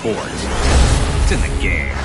sport. It's in the game.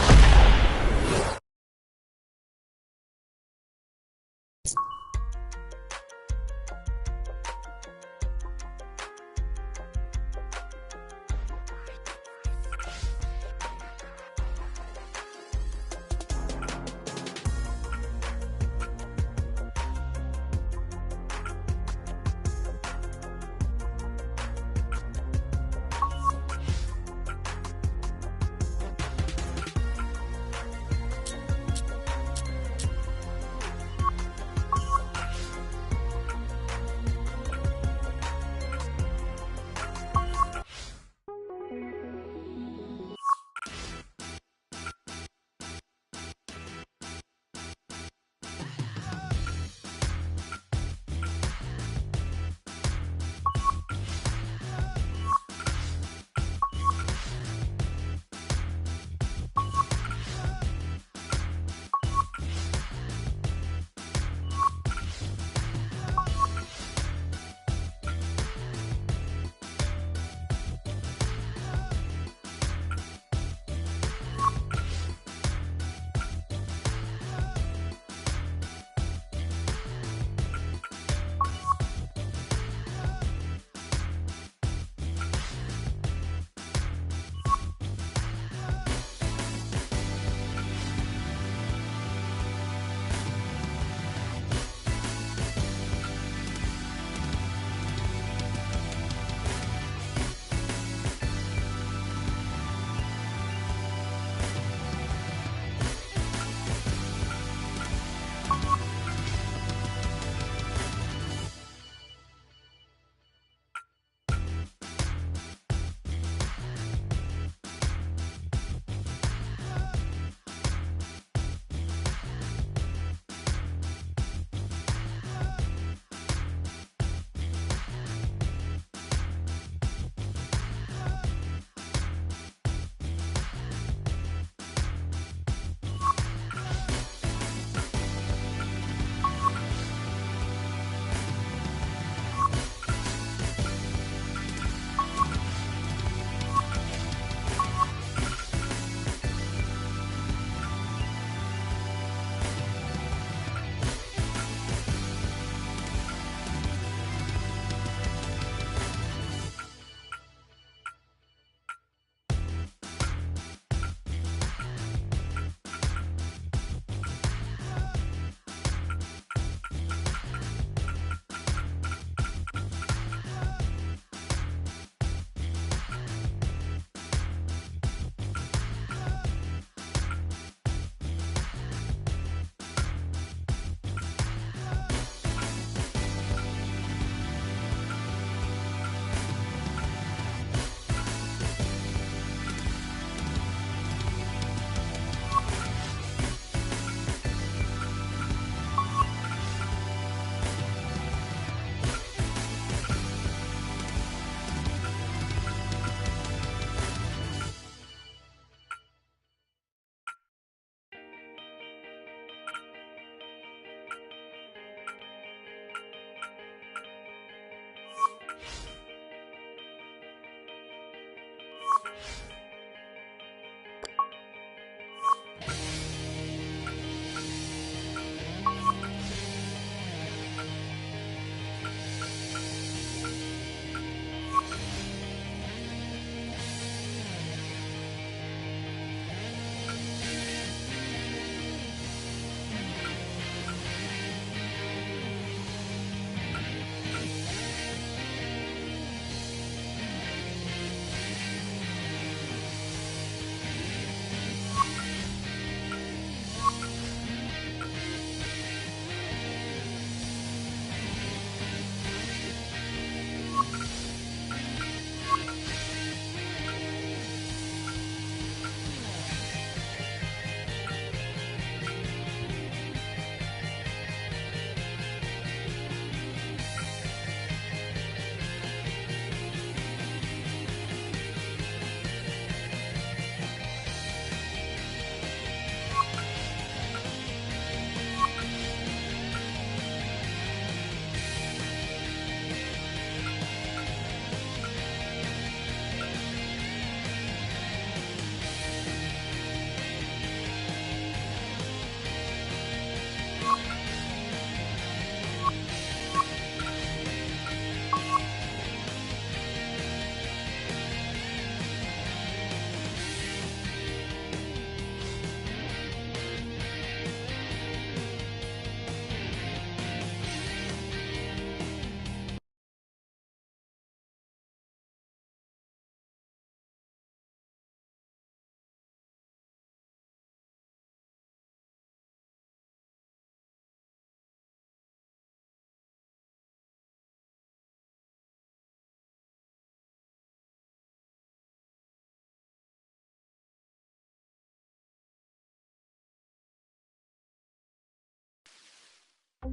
EA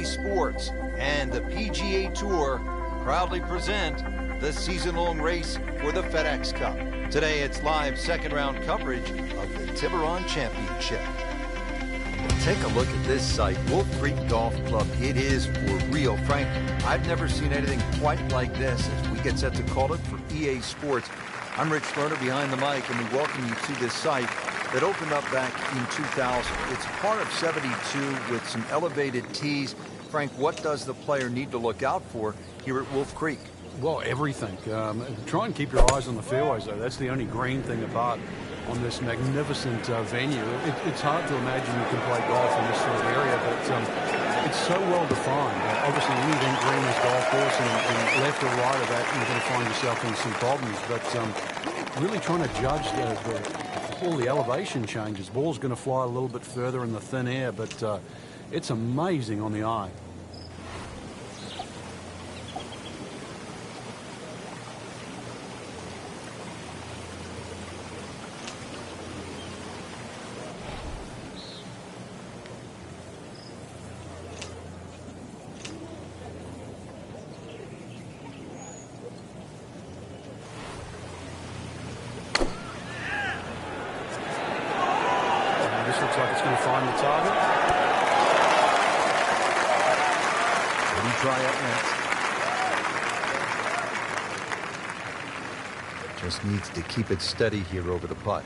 Sports and the PGA Tour proudly present the season-long race for the FedEx Cup. Today it's live second-round coverage of the Tiburon Championship. Take a look at this site, Wolf Creek Golf Club. It is for real. Frank, I've never seen anything quite like this as we get set to call it for EA Sports. I'm Rich Lerner behind the mic, and we welcome you to this site that opened up back in 2000. It's part of 72 with some elevated tees. Frank, what does the player need to look out for here at Wolf Creek? Well, everything. Try and keep your eyes on the fairways, though. That's the only green thing apart on this magnificent venue. It's hard to imagine you can play golf in this sort of area, but it's so well defined. Obviously, anything green is golf course, and left or right of that, you're going to find yourself in some problems. But really trying to judge all the elevation changes. Ball's going to fly a little bit further in the thin air, but it's amazing on the eye. This looks like it's going to find the target. Let me try it next. Just needs to keep it steady here over the putt.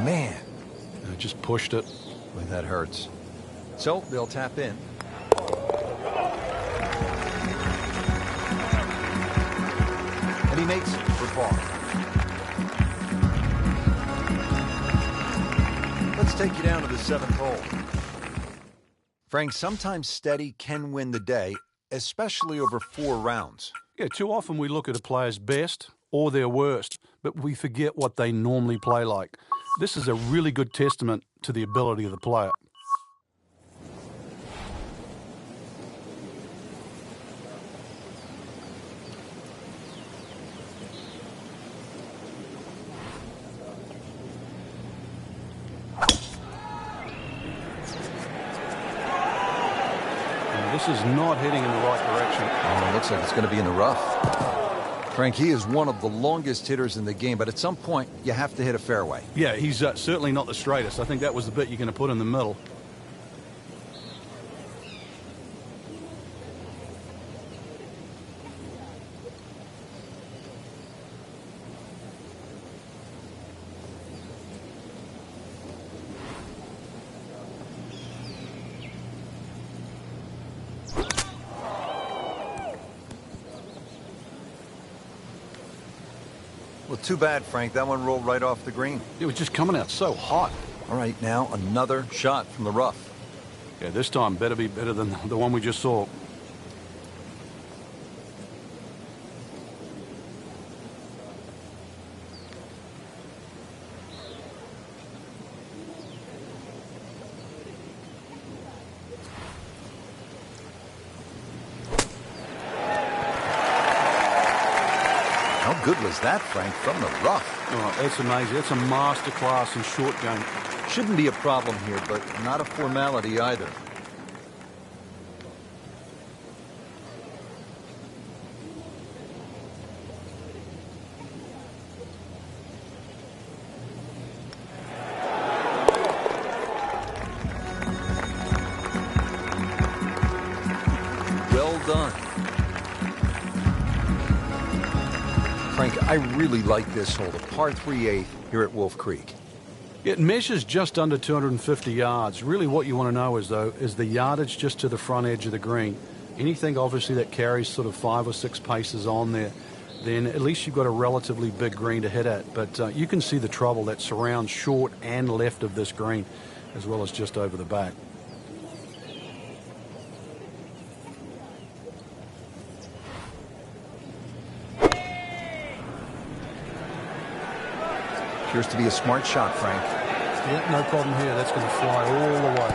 Man. I just pushed it. Boy, that hurts. So they'll tap in. And he makes it for par. Let's take you down to the 7th hole. Frank, sometimes steady can win the day, especially over 4 rounds. Yeah, too often we look at a player's best or their worst, but we forget what they normally play like. This is a really good testament to the ability of the player. This is not heading in the right direction. Oh, it looks like it's going to be in the rough. Frank, he is one of the longest hitters in the game, but at some point, you have to hit a fairway. Yeah, he's certainly not the straightest. I think that was the bit you're going to put in the middle. Well, too bad, Frank. That one rolled right off the green. It was just coming out so hot. All right, now another shot from the rough. Yeah, this time better be better than the one we just saw. How good was that, Frank, from the rough? Oh, that's amazing. That's a master class in short game. Shouldn't be a problem here, but not a formality either. Well done. Frank, I really like this hole, the par 3/8 here at Wolf Creek. It measures just under 250 yards. Really what you want to know is, though, is the yardage just to the front edge of the green. Anything, obviously, that carries sort of 5 or 6 paces on there, then at least you've got a relatively big green to hit at. But you can see the trouble that surrounds short and left of this green, as well as just over the back. Appears to be a smart shot, Frank. Yeah, no problem here. That's going to fly all the way.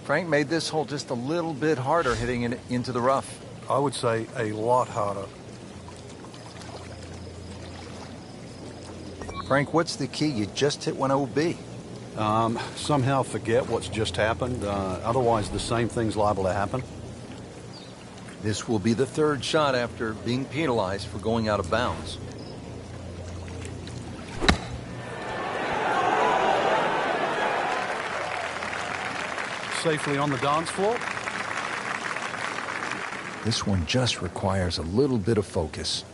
Frank made this hole just a little bit harder hitting it into the rough. I would say a lot harder. Frank, what's the key? You just hit one OB. Somehow forget what's just happened. Otherwise, the same thing's liable to happen. This will be the third shot after being penalized for going out of bounds. Safely on the dance floor. This one just requires a little bit of focus.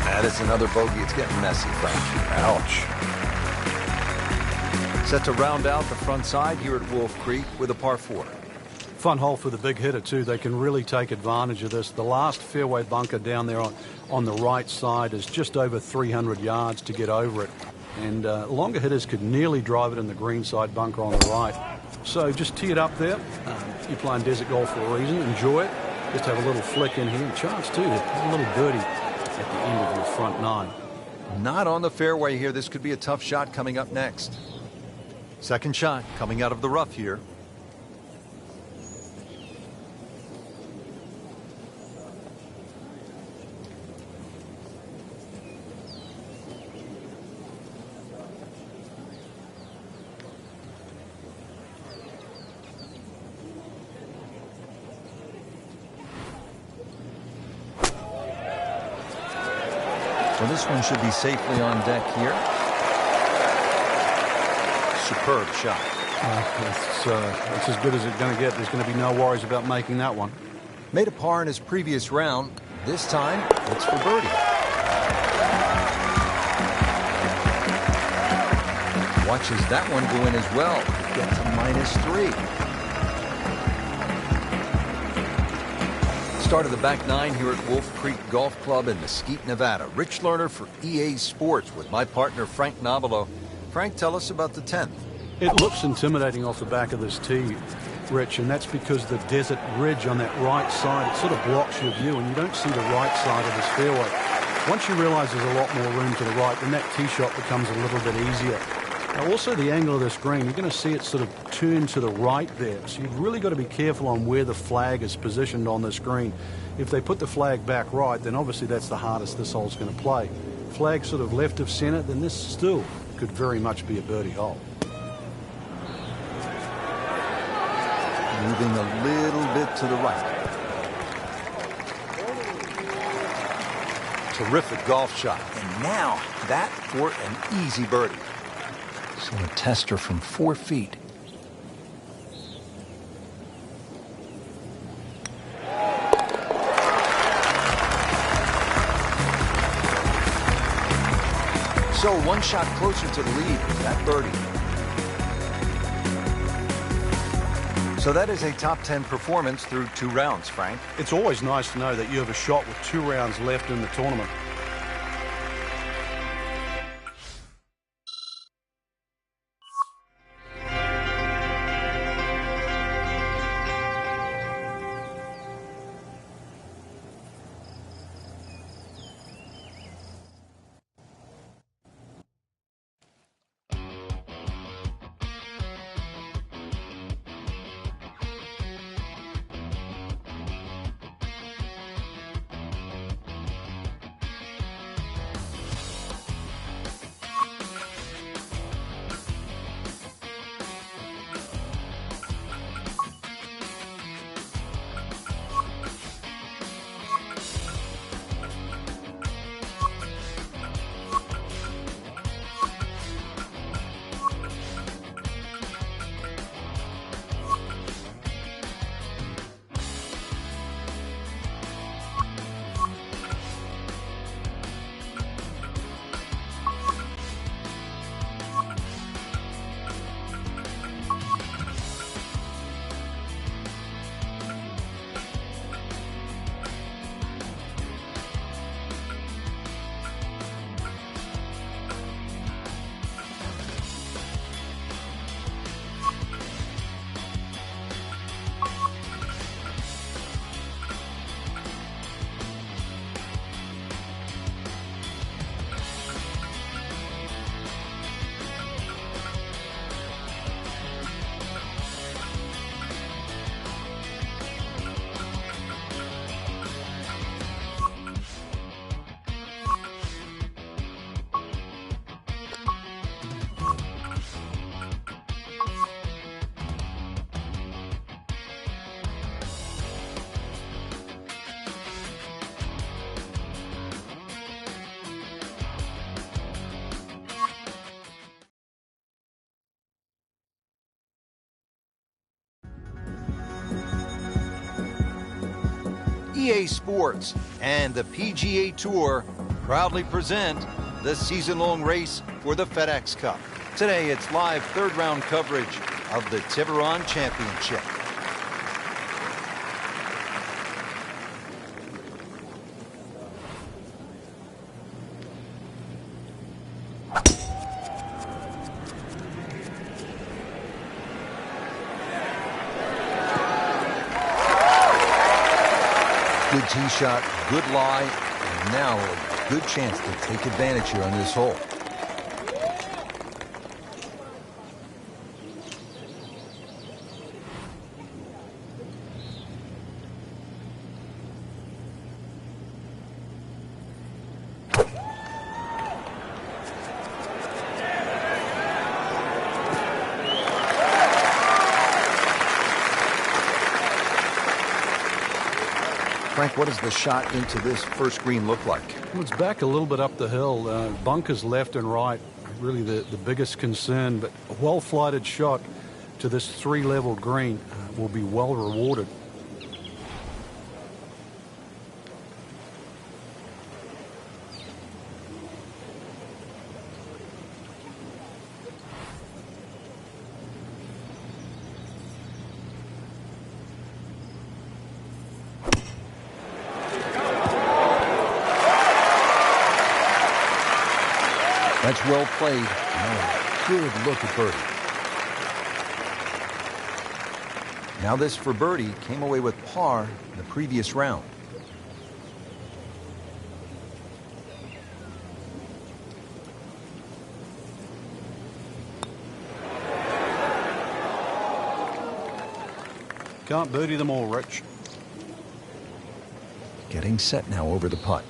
That is another bogey. It's getting messy, Frank. Ouch. Set to round out the front side here at Wolf Creek with a par 4. Fun hole for the big hitter, too. They can really take advantage of this. The last fairway bunker down there on the right side is just over 300 yards to get over it. And longer hitters could nearly drive it in the green side bunker on the right. So just tee it up there. You're playing desert golf for a reason. Enjoy it. Just have a little flick in here. Chance, too, to have a little birdie at the end of your front 9. Not on the fairway here. This could be a tough shot coming up next. Second shot coming out of the rough here. So this one should be safely on deck here. Superb shot. It's as good as it's going to get. There's going to be no worries about making that one. Made a par in his previous round. This time, it's for birdie. Watches that one go in as well. Get to -3. Start of the back 9 here at Wolf Creek Golf Club in Mesquite, Nevada. Rich Lerner for EA Sports with my partner Frank Nobilo. Frank, tell us about the 10th. It looks intimidating off the back of this tee, Rich, and that's because the desert ridge on that right side, it sort of blocks your view, and you don't see the right side of this fairway. Once you realize there's a lot more room to the right, then that tee shot becomes a little bit easier. Now, also the angle of this green, you're going to see it sort of turn to the right there. So you've really got to be careful on where the flag is positioned on this green. If they put the flag back right, then obviously that's the hardest this hole's going to play. Flag sort of left of center, then this still could very much be a birdie hole. Moving a little bit to the right. Terrific golf shot. And now that for an easy birdie. So a tester from 4 feet. So one shot closer to the lead with that birdie. So that is a top 10 performance through 2 rounds, Frank. It's always nice to know that you have a shot with 2 rounds left in the tournament. EA Sports and the PGA Tour proudly present the season-long race for the FedEx Cup. Today, it's live third-round coverage of the Tiburon Championship. Good tee shot, good lie, and now a good chance to take advantage here on this hole. Frank, what does the shot into this first green look like? Well, it's back a little bit up the hill. Bunkers left and right, really the biggest concern, but a well-flighted shot to this three-level green will be well rewarded. That's well played. Now, good look at birdie. Now this for birdie came away with par in the previous round. Can't birdie them all, Rich. Getting set now over the putt.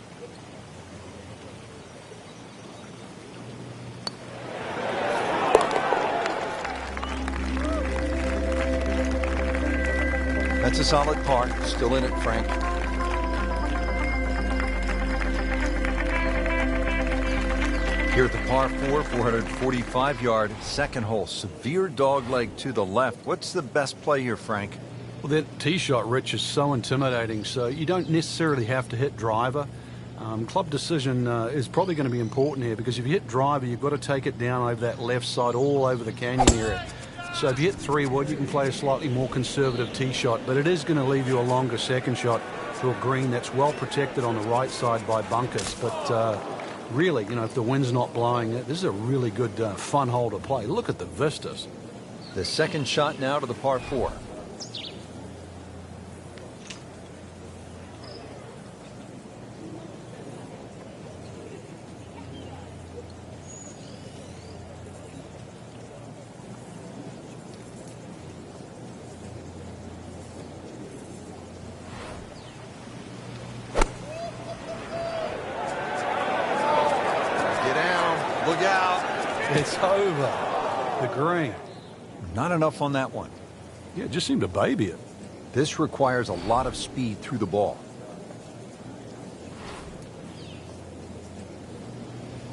That's a solid par. Still in it, Frank. Here at the par 4, 445-yard second hole. Severe dogleg to the left. What's the best play here, Frank? Well, that tee shot, Rich, is so intimidating, so you don't necessarily have to hit driver. Club decision is probably going to be important here, because if you hit driver, you've got to take it down over that left side, all over the canyon area. So if you hit 3-wood, you can play a slightly more conservative tee shot, but it is going to leave you a longer second shot to a green that's well protected on the right side by bunkers. But really, you know, if the wind's not blowing, this is a really good fun hole to play. Look at the vistas. The second shot now to the par 4. Look out. It's over. The green. Not enough on that one. Yeah, it just seemed to baby it. This requires a lot of speed through the ball.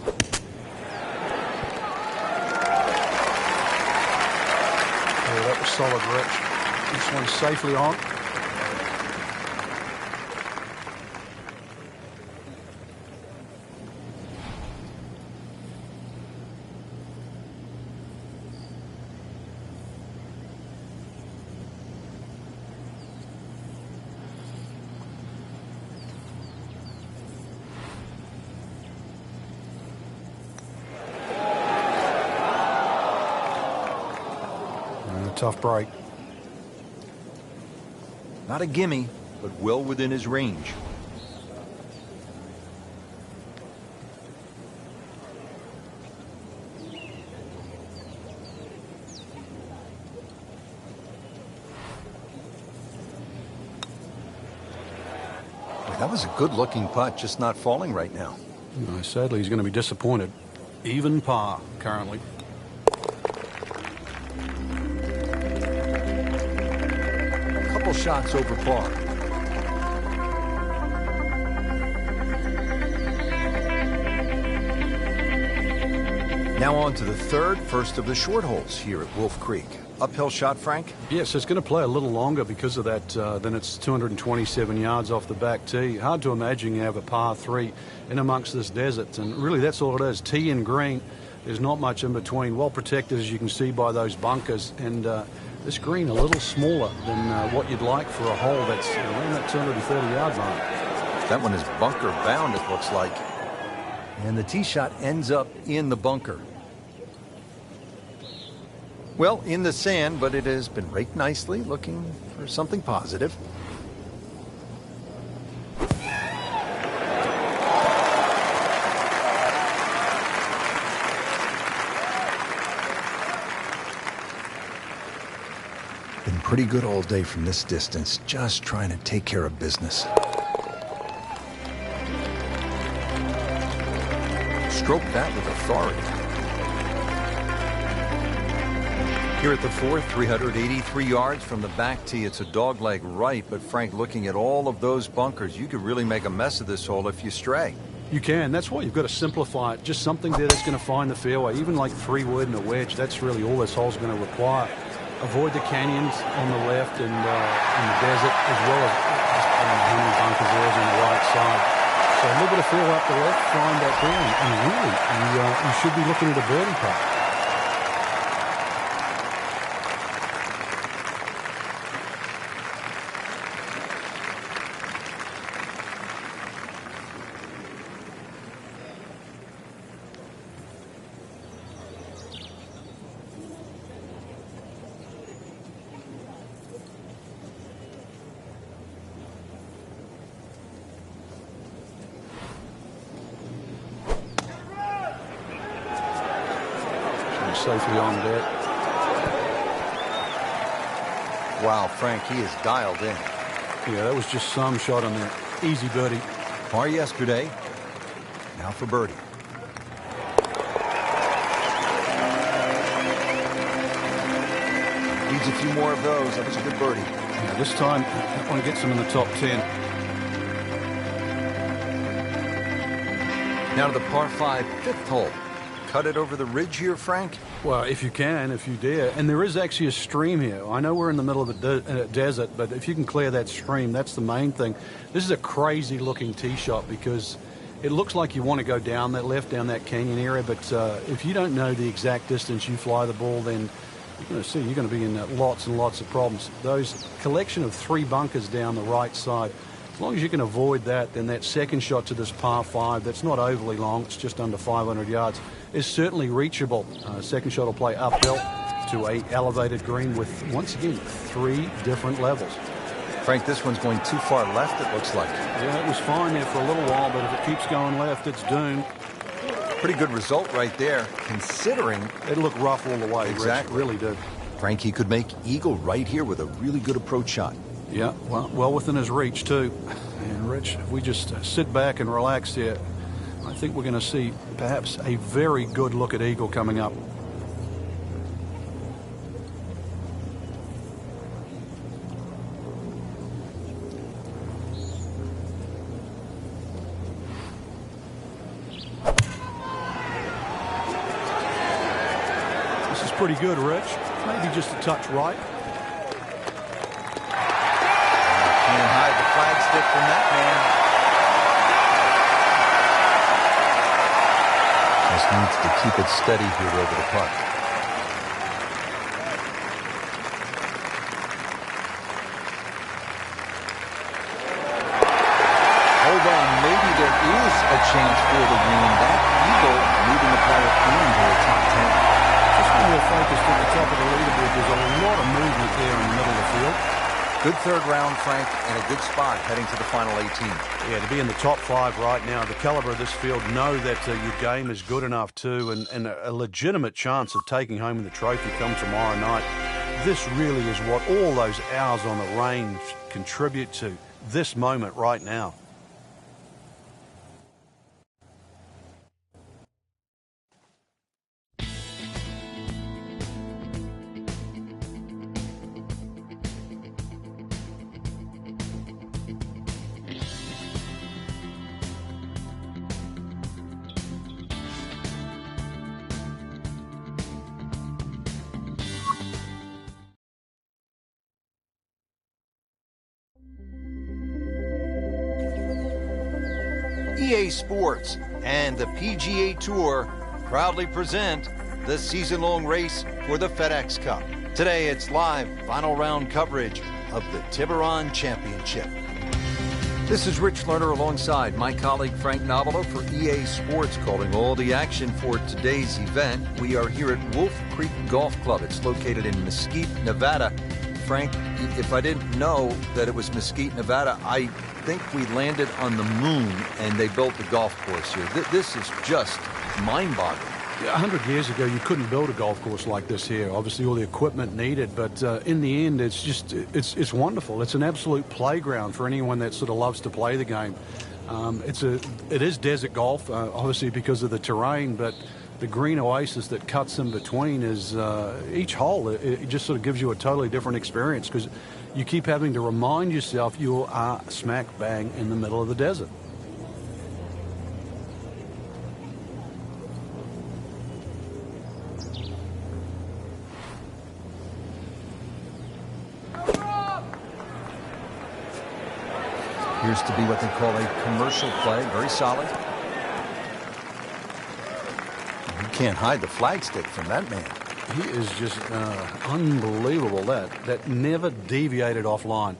Oh, that was solid, Rich. This one's safely on. Tough break. Not a gimme, but well within his range. That was a good-looking putt, just not falling right now. Sadly, he's going to be disappointed. Even par currently. Couple shots over par. Now on to the third, first of the short holes here at Wolf Creek. uphill shot, Frank? Yes, it's going to play a little longer because of that. Then it's 227 yards off the back tee. Hard to imagine you have a par 3 in amongst this desert. And really, that's all it is. Tee and green. There's not much in between. Well protected, as you can see, by those bunkers. And this green a little smaller than what you'd like for a hole that's around that 230-yard mark. That one is bunker bound, it looks like. And the tee shot ends up in the bunker. Well, in the sand, but it has been raked nicely, looking for something positive. Been pretty good all day from this distance, just trying to take care of business. Stroke that with authority. Here at the fourth, 383 yards from the back tee. It's a dogleg right, but Frank, looking at all of those bunkers, you could really make a mess of this hole if you stray. You can. That's why you've got to simplify it. Just something there that's going to find the fairway. Even like 3-wood and a wedge, that's really all this hole's going to require. Avoid the canyons on the left and in the desert, as well as I don't know how many bunkers there is on the right side. So a little bit of feel up the left, find that down, and really, you should be looking at a birdie putt. Safely on deck. Wow, Frank, he is dialed in. Yeah, that was just some shot on there. Easy birdie. Par yesterday. Now for birdie. Needs a few more of those. That was a good birdie. Yeah, this time, I want to get some in the top 10. Now to the par 5 fifth hole. Cut it over the ridge here, Frank? Well, if you can, if you dare. And there is actually a stream here. I know we're in the middle of a desert, but if you can clear that stream, that's the main thing. This is a crazy-looking tee shot because it looks like you want to go down that left, down that canyon area, but if you don't know the exact distance you fly the ball, then you're going to be in lots and lots of problems. Those collection of 3 bunkers down the right side, as long as you can avoid that, then that second shot to this par 5, that's not overly long, it's just under 500 yards, is certainly reachable. Second shot will play uphill to a elevated green with, once again, 3 different levels. Frank, this one's going too far left, it looks like. Yeah, it was fine there for a little while, but if it keeps going left, it's doomed. Pretty good result right there, considering... It looked rough all the way. Exactly. Rich, really did. Frank, he could make eagle right here with a really good approach shot. Yeah, well within his reach, too. And, Rich, if we just sit back and relax here, I think we're going to see perhaps a very good look at eagle coming up. This is pretty good, Rich. Maybe just a touch right. Can't hide the flagstick from that man. Just needs to keep it steady here over the putt. Hold on, maybe there is a chance for the green. That eagle moving the player into the top 10. Just when we're focused at the top of the leaderboard, there's a lot of movement there in the middle of the field. Good third round, Frank, and a good spot heading to the final 18. Yeah, to be in the top 5 right now, the caliber of this field, know that your game is good enough too, and a legitimate chance of taking home the trophy come tomorrow night. This really is what all those hours on the range contribute to, this moment right now. EA Sports and the PGA Tour proudly present the season-long race for the FedEx Cup. Today it's live final round coverage of the Tiburon Championship. This is Rich Lerner alongside my colleague Frank Novelo for EA Sports, calling all the action for today's event. We are here at Wolf Creek Golf Club. It's located in Mesquite, Nevada. Frank, if I didn't know that it was Mesquite, Nevada, I think we landed on the moon and they built the golf course here. This is just mind-boggling. 100 years ago, you couldn't build a golf course like this here. Obviously, all the equipment needed, but in the end, it's wonderful. It's an absolute playground for anyone that sort of loves to play the game. It is desert golf, obviously because of the terrain, but the green oasis that cuts in between is each hole. It just sort of gives you a totally different experience because you keep having to remind yourself you are smack bang in the middle of the desert. Appears to be what they call a commercial play. Very solid. You can't hide the flagstick from that man. He is just unbelievable. That never deviated offline.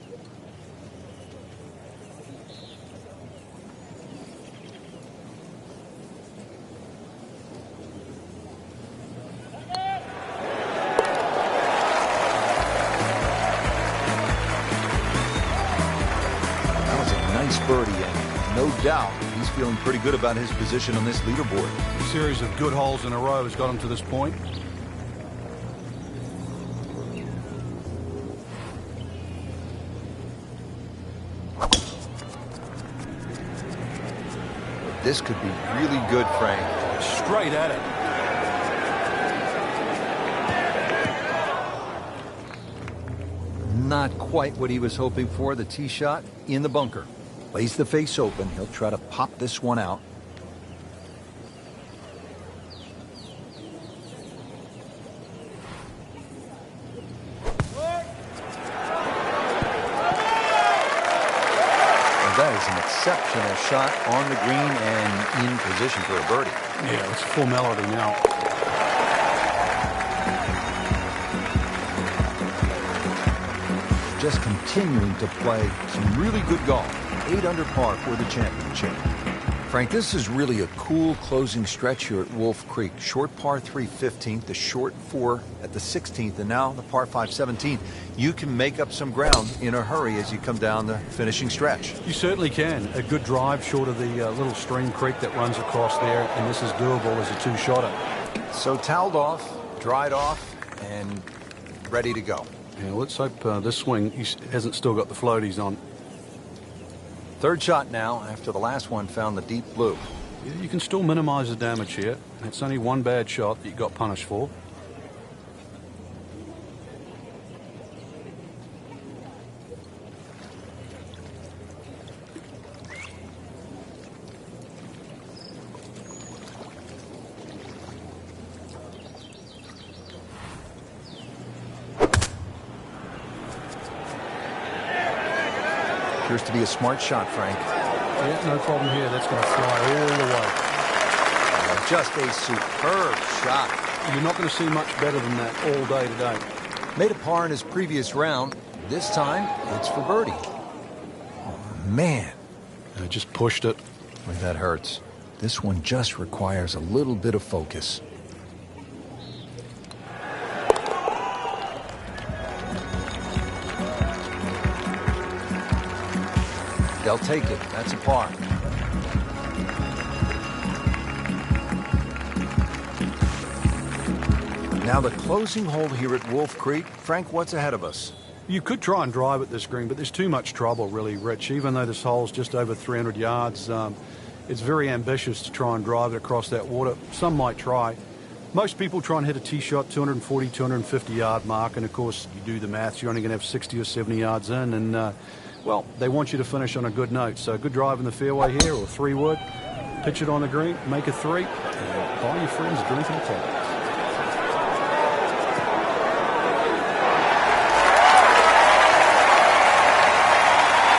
Birdie, and no doubt he's feeling pretty good about his position on this leaderboard. A series of good holes in a row has got him to this point. This could be really good, Frank. Straight at it. Not quite what he was hoping for. The tee shot in the bunker. Lays the face open. He'll try to pop this one out. That is an exceptional shot on the green and in position for a birdie. Yeah, it's a formality now. Just continuing to play some really good golf. 8 under par for the championship. Frank, this is really a cool closing stretch here at Wolf Creek. Short par 3 15th, the short 4 at the 16th, and now the par 5 17th. You can make up some ground in a hurry as you come down the finishing stretch. You certainly can. A good drive short of the little stream creek that runs across there, and this is doable as a two-shotter. So toweled off, dried off, and ready to go. Yeah, let's hope this swing he hasn't still got the floaties on. Third shot now after the last one found the deep blue. Yeah, you can still minimize the damage here. It's only one bad shot that you got punished for. Appears to be a smart shot, Frank. Yeah, no problem here. That's going to fly all the way. Just a superb shot. You're not going to see much better than that all day today. Made a par in his previous round. This time, it's for birdie. Oh, man. Just pushed it. Boy, that hurts. This one just requires a little bit of focus. They'll take it. That's a par. Now the closing hole here at Wolf Creek. Frank, what's ahead of us? You could try and drive at this green, but there's too much trouble, really, Rich. Even though this hole's just over 300 yards, it's very ambitious to try and drive it across that water. Some might try. Most people try and hit a tee shot 240, 250 yard mark, and of course, you do the maths, you're only going to have 60 or 70 yards in, and well, they want you to finish on a good note. So good drive in the fairway here, or 3-wood. Pitch it on the green, make a 3, and buy your friends a drink and a towel.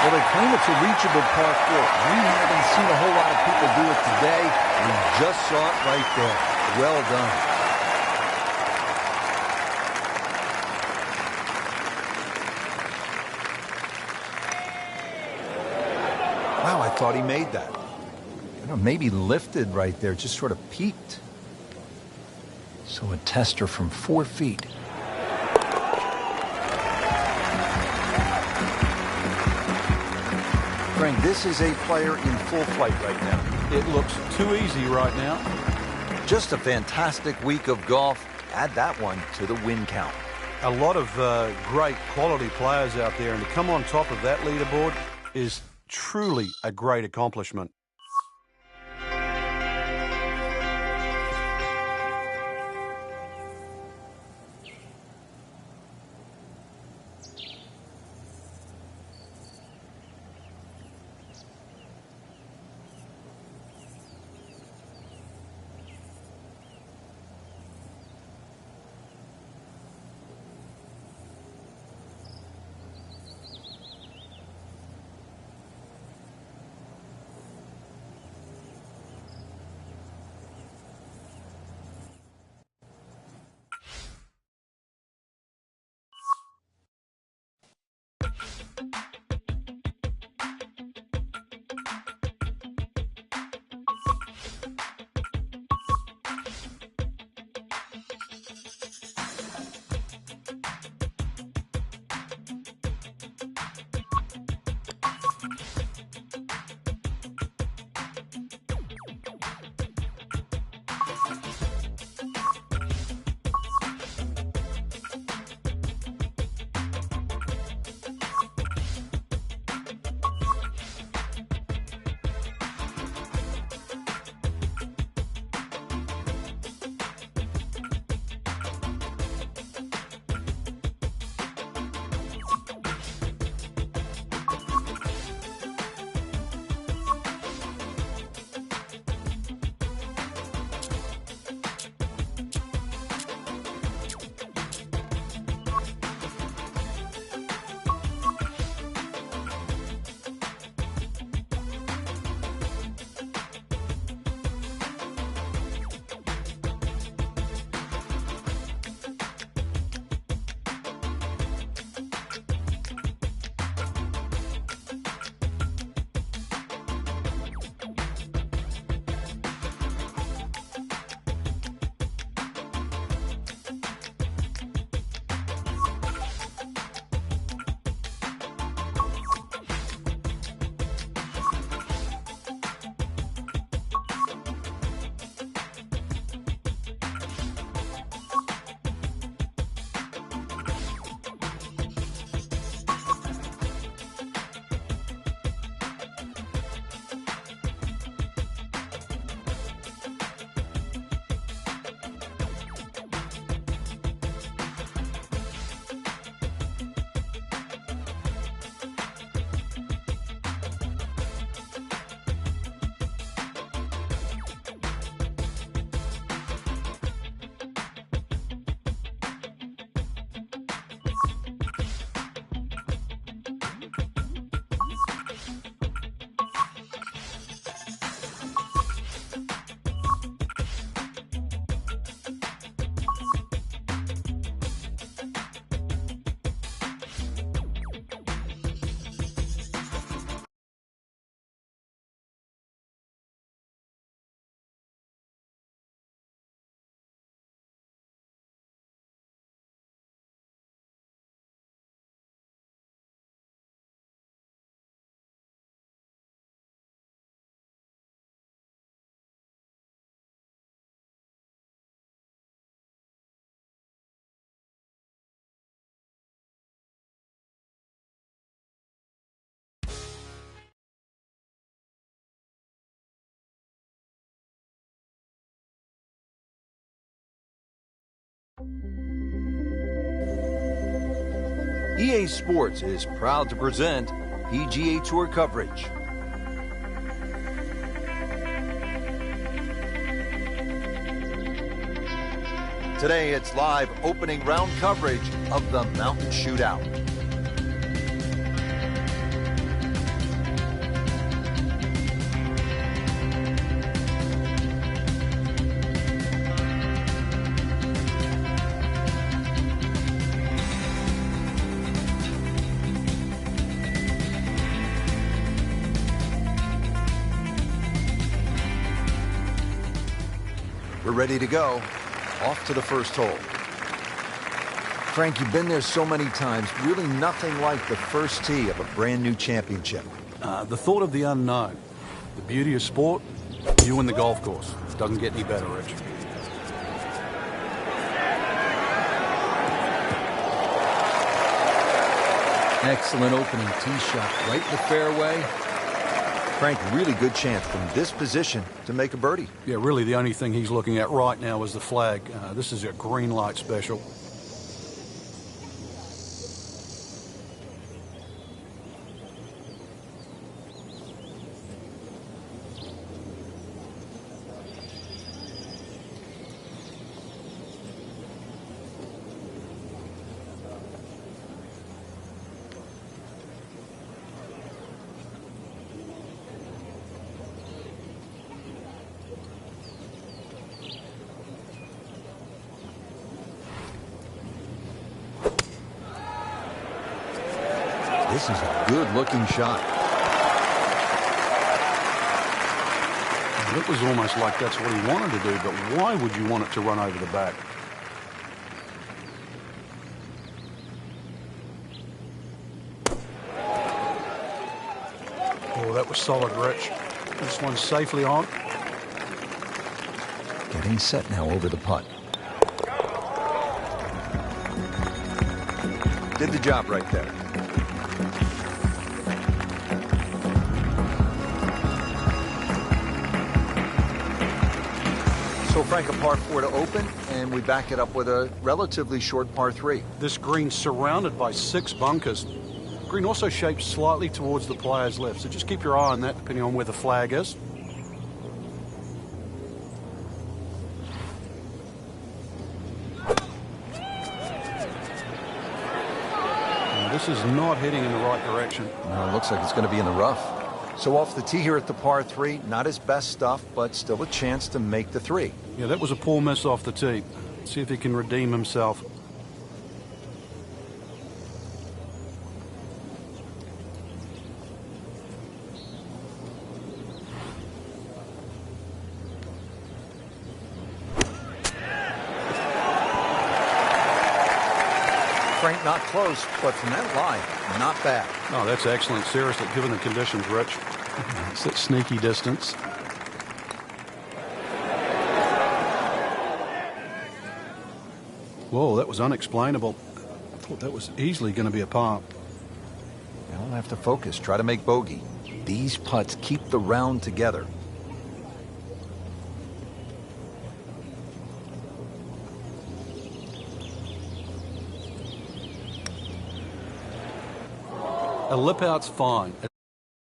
Well, they claim it's a reachable par 4. We haven't seen a whole lot of people do it today. We just saw it right there. Well done. Wow, I thought he made that. Maybe lifted right there, just sort of peaked. So a tester from 4 feet. Frank, this is a player in full flight right now. It looks too easy right now. Just a fantastic week of golf. Add that one to the win count. A lot of great quality players out there, and to come on top of that leaderboard is truly a great accomplishment. EA Sports is proud to present PGA Tour coverage. Today it's live opening round coverage of the Mountain Shootout. We're ready to go. Off to the first hole. Frank, you've been there so many times. Really nothing like the first tee of a brand new championship. The thought of the unknown. The beauty of sport, you and the golf course. Doesn't get any better, Rich. Excellent opening tee shot right in the fairway. Frank, really good chance from this position to make a birdie. Yeah, really the only thing he's looking at right now is the flag. This is a green light special. This is a good-looking shot. It was almost like that's what he wanted to do, but why would you want it to run over the back? Oh, that was solid, Rich. This one's safely on. Getting set now over the putt. Did the job right there. So Frank, a par 4 to open, and we back it up with a relatively short par 3. This green's surrounded by 6 bunkers. Green also shaped slightly towards the player's left, so just keep your eye on that depending on where the flag is. And this is not heading in the right direction. No, it looks like it's going to be in the rough. So off the tee here at the par 3, not his best stuff, but still a chance to make the 3. Yeah, that was a poor miss off the tee. See if he can redeem himself. Frank, not close, but from that line, not bad. Oh, that's excellent. Seriously, given the conditions, Rich. It's that sneaky distance. Whoa, that was unexplainable. I thought that was easily going to be a par. You don't have to focus. Try to make bogey. These putts keep the round together. A lip out's fine.